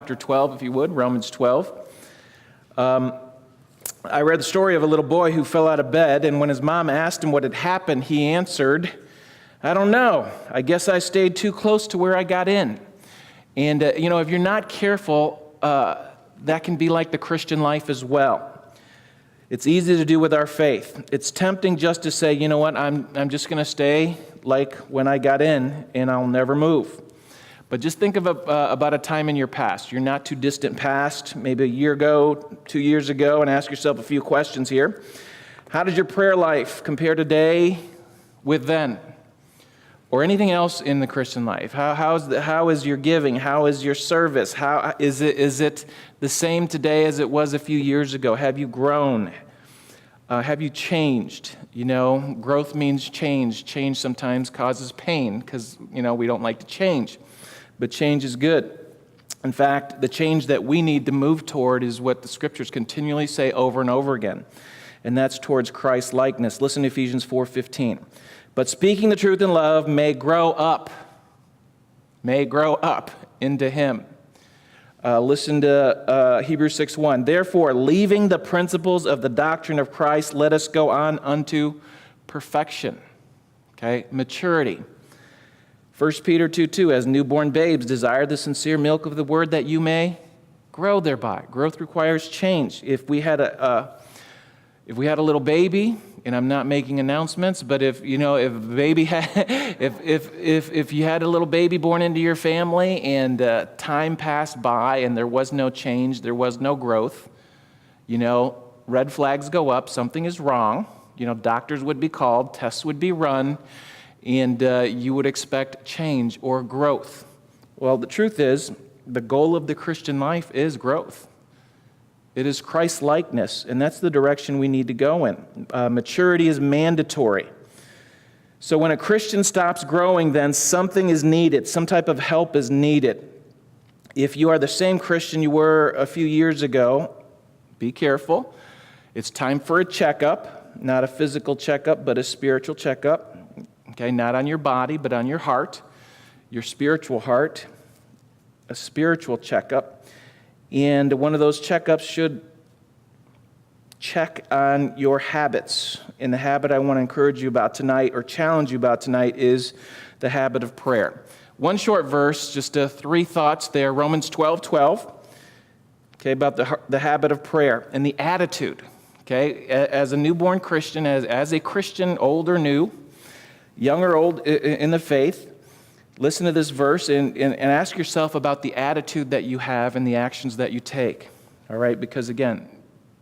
chapter 12, if you would, Romans 12. I read the story of a little boy who fell out of bed, and when his mom asked him what had happened, he answered, "I don't know. I guess I stayed too close to where I got in." And, if you're not careful, that can be like the Christian life as well. It's easy to do with our faith. It's tempting just to say, you know what, I'm just going to stay like when I got in, and I'll never move. But just think of about a time in your past, your not too distant past, maybe a year ago, 2 years ago, and ask yourself a few questions here. How does your prayer life compare today with then? Or anything else in the Christian life? How is your giving? How is your service? How is it the same today as it was a few years ago? Have you grown? Have you changed? Growth means change. Change sometimes causes pain because, we don't like to change. But change is good. In fact, the change that we need to move toward is what the Scriptures continually say over and over again, and that's towards Christ's likeness. Listen to Ephesians 4:15. But speaking the truth in love may grow up into Him. Listen to Hebrews 6:1. Therefore, leaving the principles of the doctrine of Christ, let us go on unto perfection. Okay, maturity. 1 Peter 2:2, as newborn babes, desire the sincere milk of the word that you may grow thereby. Growth requires change. If we had a little baby, and I'm not making announcements, but if you had a little baby born into your family and time passed by and there was no change, there was no growth, red flags go up, something is wrong. Doctors would be called, tests would be run, and you would expect change or growth. Well, the truth is, the goal of the Christian life is growth. It is Christ-likeness, and that's the direction we need to go in. Maturity is mandatory. So when a Christian stops growing, then something is needed. Some type of help is needed. If you are the same Christian you were a few years ago, be careful. It's time for a checkup, not a physical checkup, but a spiritual checkup. Okay, not on your body, but on your heart, your spiritual heart, a spiritual checkup. And one of those checkups should check on your habits. And the habit I want to encourage you about tonight, or challenge you about tonight, is the habit of prayer. One short verse, just 3 thoughts there. Romans 12:12, okay, about the habit of prayer and the attitude. Okay, as a newborn Christian, as a Christian, old or new, young or old in the faith, listen to this verse and ask yourself about the attitude that you have and the actions that you take. All right, because again,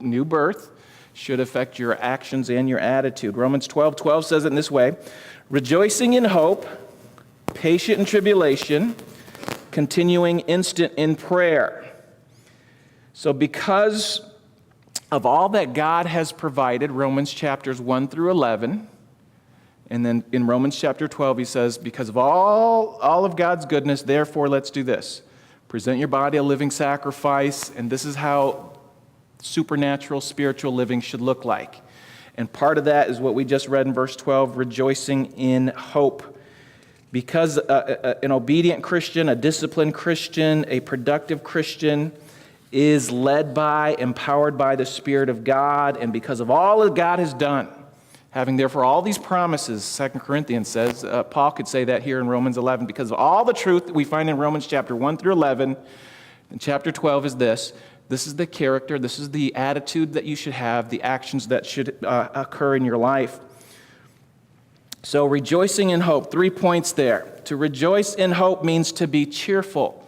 new birth should affect your actions and your attitude. Romans 12:12 says it in this way: rejoicing in hope, patient in tribulation, continuing instant in prayer. So because of all that God has provided, Romans chapters 1 through 11, and then in Romans chapter 12, he says, because of all of God's goodness, therefore let's do this. Present your body a living sacrifice, and this is how supernatural spiritual living should look like. And part of that is what we just read in verse 12, rejoicing in hope. Because an obedient Christian, a disciplined Christian, a productive Christian is led by, empowered by the Spirit of God, and because of all that God has done, having therefore all these promises, 2 Corinthians says, Paul could say that here in Romans 11, because of all the truth that we find in Romans chapter 1 through 11, and chapter 12 is this is the character, this is the attitude that you should have, the actions that should occur in your life. So rejoicing in hope, 3 points there. To rejoice in hope means to be cheerful,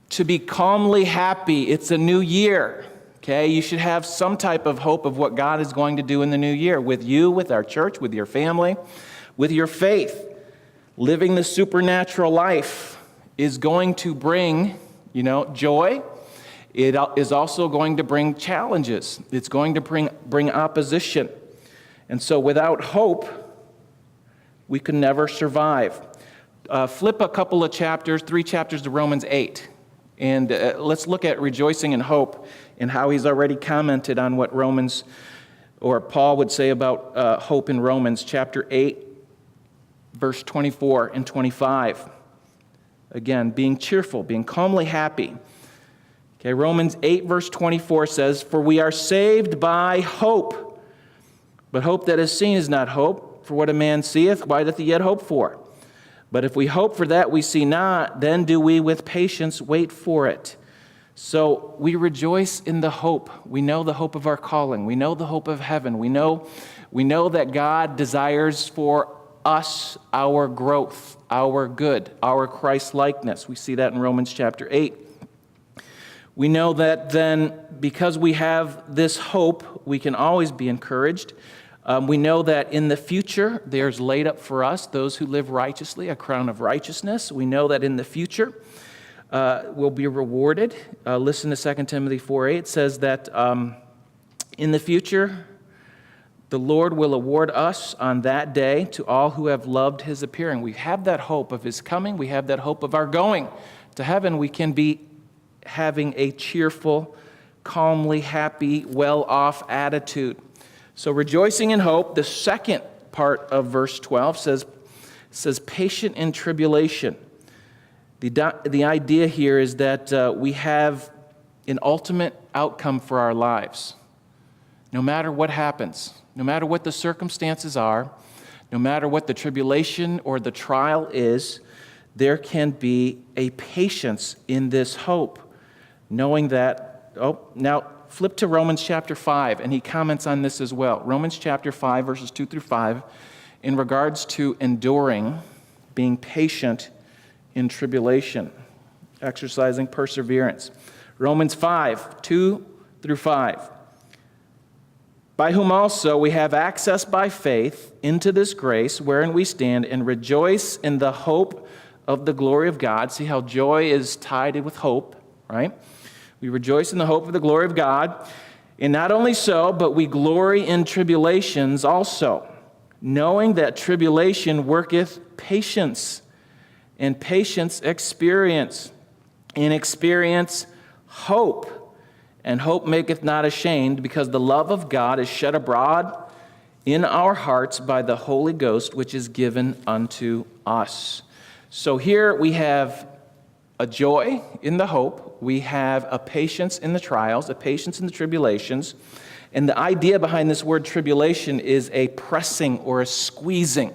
to be calmly happy. It's a new year. Okay, you should have some type of hope of what God is going to do in the new year with you, with our church, with your family, with your faith. Living the supernatural life is going to bring, joy. It is also going to bring challenges. It's going to bring opposition. And so without hope, we can never survive. Flip a couple of chapters, 3 chapters to Romans 8. And let's look at rejoicing in hope and how he's already commented on what Paul would say about hope in Romans chapter 8, verse 24 and 25. Again, being cheerful, being calmly happy. Okay, Romans 8, verse 24 says, "For we are saved by hope. But hope that is seen is not hope. For what a man seeth, why doth he yet hope for? But if we hope for that we see not, then do we with patience wait for it." So we rejoice in the hope. We know the hope of our calling. We know the hope of heaven. We know that God desires for us our growth, our good, our Christ-likeness. We see that in Romans chapter 8. We know that then, because we have this hope, we can always be encouraged. We know that in the future, there's laid up for us, those who live righteously, a crown of righteousness. We know that in the future, we'll be rewarded. Listen to 2 Timothy 4:8. It says that in the future, the Lord will award us on that day to all who have loved his appearing. We have that hope of his coming. We have that hope of our going to heaven. We can be having a cheerful, calmly happy, well-off attitude. So rejoicing in hope, the second part of verse 12 says patient in tribulation. The idea here is that we have an ultimate outcome for our lives. No matter what happens, no matter what the circumstances are, no matter what the tribulation or the trial is, there can be a patience in this hope, knowing that, now flip to Romans chapter 5, and he comments on this as well. Romans chapter 5, verses 2 through 5, in regards to enduring, being patient in tribulation, exercising perseverance. Romans 5, 2 through 5. "By whom also we have access by faith into this grace wherein we stand and rejoice in the hope of the glory of God." See how joy is tied with hope, right? We rejoice in the hope of the glory of God. "And not only so, but we glory in tribulations also, knowing that tribulation worketh patience, and patience experience, and experience hope. And hope maketh not ashamed, because the love of God is shed abroad in our hearts by the Holy Ghost, which is given unto us." So here we have a joy in the hope. We have a patience in the trials, a patience in the tribulations. And the idea behind this word tribulation is a pressing or a squeezing.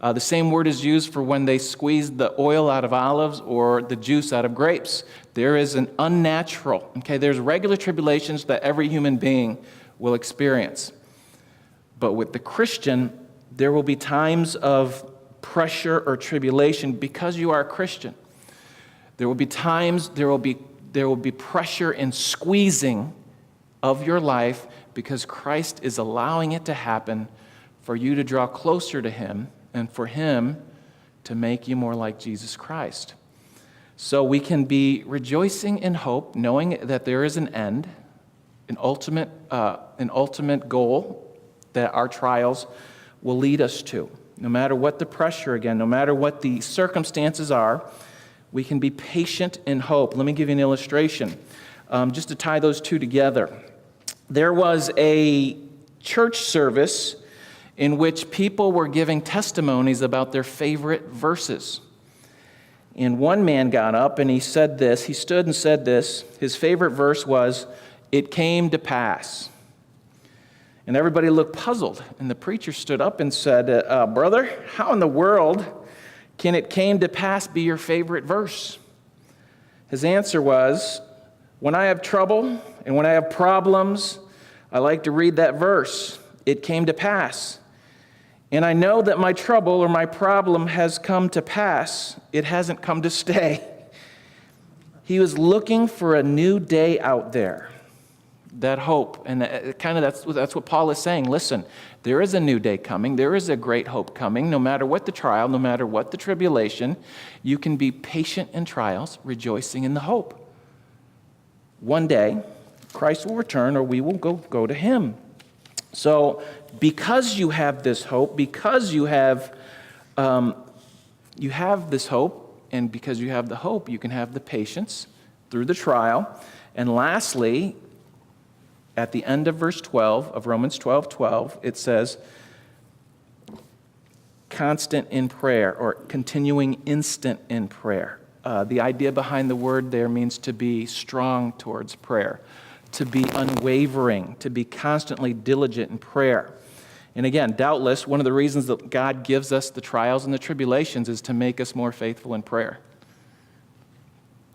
The same word is used for when they squeeze the oil out of olives or the juice out of grapes. There is an unnatural, there's regular tribulations that every human being will experience. But with the Christian, there will be times of pressure or tribulation because you are a Christian. There will be times, there will be pressure and squeezing of your life because Christ is allowing it to happen for you to draw closer to him and for him to make you more like Jesus Christ. So we can be rejoicing in hope, knowing that there is an end, an ultimate goal that our trials will lead us to. No matter what the pressure, again, no matter what the circumstances are, we can be patient in hope. Let me give you an illustration, just to tie those two together. There was a church service in which people were giving testimonies about their favorite verses. And one man got up and he said this, he stood and said this, his favorite verse was, "It came to pass." And everybody looked puzzled. And the preacher stood up and said, "Brother, how in the world can "it came to pass" be your favorite verse?" His answer was, "When I have trouble and when I have problems, I like to read that verse, 'It came to pass.' And I know that my trouble or my problem has come to pass. It hasn't come to stay." He was looking for a new day out there, that hope. And that's what Paul is saying. Listen, there is a new day coming. There is a great hope coming. No matter what the trial, no matter what the tribulation, you can be patient in trials, rejoicing in the hope. One day, Christ will return or we will go to him. So because you have this hope, because you have this hope, and because you have the hope, you can have the patience through the trial. And lastly, at the end of verse 12 of Romans 12:12, it says, constant in prayer, or continuing instant in prayer. The idea behind the word there means to be strong towards prayer, to be unwavering, to be constantly diligent in prayer. And again, doubtless, one of the reasons that God gives us the trials and the tribulations is to make us more faithful in prayer.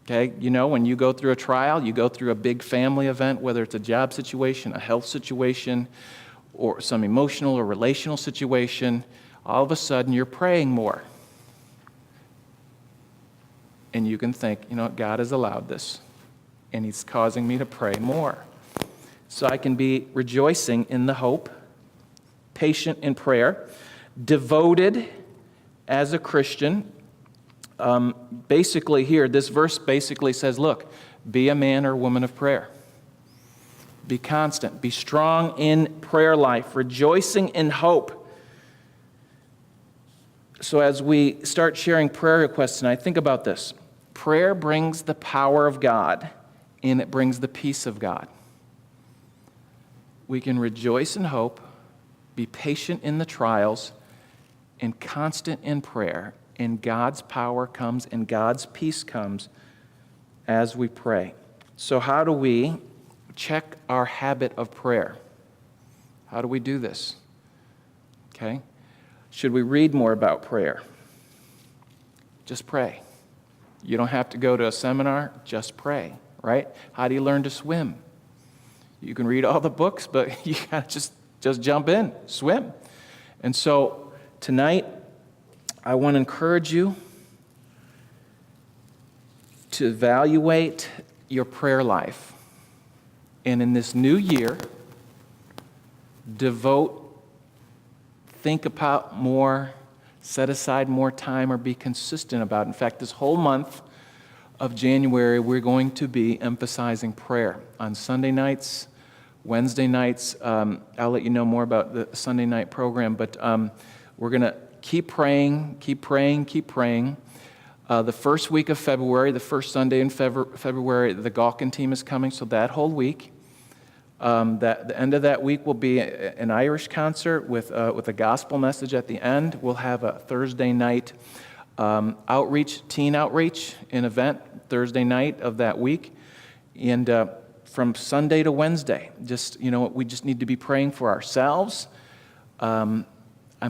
Okay, when you go through a trial, you go through a big family event, whether it's a job situation, a health situation, or some emotional or relational situation, all of a sudden you're praying more. And you can think, God has allowed this, and He's causing me to pray more. So I can be rejoicing in the hope, patient in prayer, devoted as a Christian. Basically here, this verse basically says, look, be a man or woman of prayer. Be constant. Be strong in prayer life, rejoicing in hope. So as we start sharing prayer requests tonight, think about this. Prayer brings the power of God, and it brings the peace of God. We can rejoice in hope, be patient in the trials, and constant in prayer, and God's power comes and God's peace comes as we pray. So how do we check our habit of prayer? How do we do this? Okay? Should we read more about prayer? Just pray. You don't have to go to a seminar, just pray, right? How do you learn to swim? You can read all the books, but you gotta just jump in, swim. And so tonight, I want to encourage you to evaluate your prayer life. And in this new year, think about more, set aside more time, or be consistent about it. In fact, this whole month of January, we're going to be emphasizing prayer on Sunday nights, Wednesday nights. I'll let you know more about the Sunday night program, but we're going to keep praying, keep praying, keep praying. The first week of February, the first Sunday in February, the Galkin team is coming, so that whole week. The end of that week will be an Irish concert with a gospel message at the end. We'll have a Thursday night teen outreach, an event Thursday night of that week. And from Sunday to Wednesday, we just need to be praying for ourselves. I'm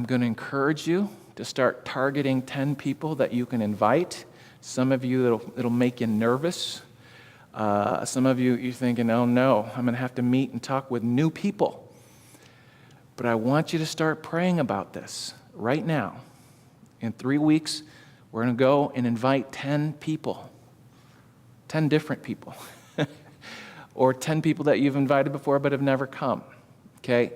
going to encourage you to start targeting 10 people that you can invite. Some of you, it'll make you nervous. Some of you, you're thinking, oh no, I'm going to have to meet and talk with new people. But I want you to start praying about this right now. In 3 weeks, we're going to go and invite 10 people, 10 different people, or 10 people that you've invited before but have never come, okay?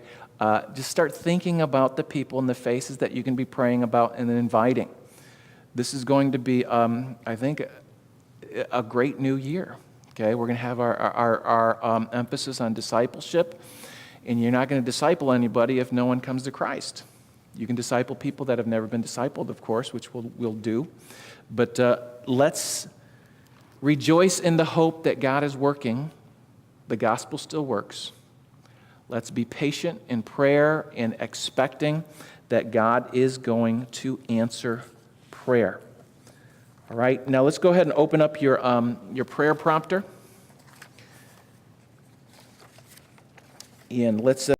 Just start thinking about the people and the faces that you can be praying about and then inviting. This is going to be, I think, a great new year. Okay, we're going to have our emphasis on discipleship, and you're not going to disciple anybody if no one comes to Christ. You can disciple people that have never been discipled, of course, which we'll do. But let's rejoice in the hope that God is working. The gospel still works. Let's be patient in prayer and expecting that God is going to answer prayer. All right, now let's go ahead and open up your prayer prompter. And let's